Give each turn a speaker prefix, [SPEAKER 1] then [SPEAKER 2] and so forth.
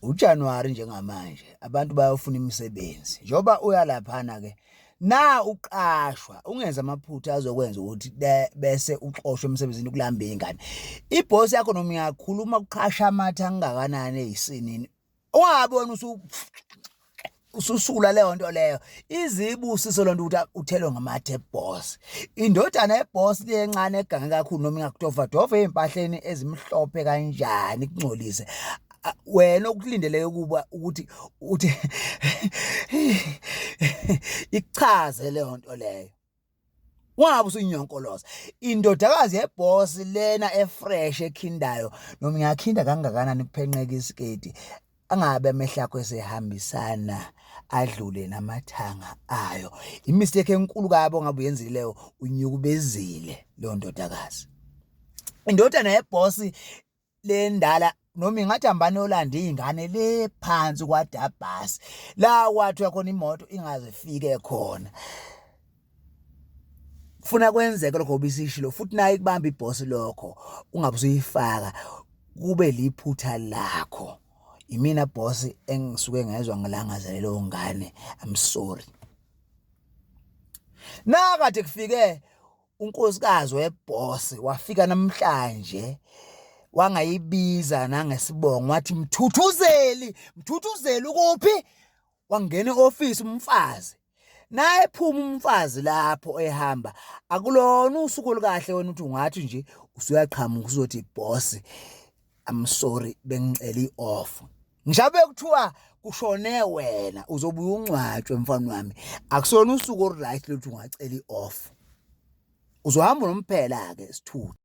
[SPEAKER 1] uJanuwari njengamanje abantu bayofuna imisebenzi njoba uya laphana ke na uqashwa ungenza amaphutha azokwenza ukuthi bese uxoshwe emsebenzini kulambe ingane iboss yakho noma iyakhuluma ukuqasha amatha angakanani eyisinini ungaboni ususula leyo nto leyo izibusiso lonto ukuthi uthelwe ngamathe boss indodana yeboss lencane egange kakhulu noma ingakutova dova ezimpahleni ezimhlophe kanjani kungcolise wena okulindeleke kuba ukuthi ichaze leyo nto leyo wabe usunyonkoloza indodakazi yeboss lena efresh ekhindayo noma ngiyakhinda kangakanani kuphenqeka isiketi angabe amehla akho esehambisana adlule namathanga ayo imistake enkulu kabi ngabe uyenzileyo unyukubezile leyo ndodakazi indodana yeboss lendala noma ingathi hambane yolanda izingane le phansi kwaDabhasi la wathi khona imoto ingaze fike khona ufuna kwenzeke lokho obisishilo futhi naye kubamba iboss lokho ungabe usuyifaka kube liphutha lakho imina boss engisuke ngezwe ngilangazelelo ngane I'm sorry nakade kufike unkosikazi weboss wafika namhlanje wangayibiza nangesibongo wathi mthuthuzeli ukuphi wangena eoffice umfazi naye phuma umfazi lapho ehamba akulona usuku olukahle wena uthi ungathi nje usuyaqhamuka uzothi boss I'm sorry bengicela ioff ngishabe kuthiwa kushone wena uzobuya ungcwatshwe mfana wami akusona usuku oluright lokuthi ungacela ioff uzohamba nomphela ke sithutha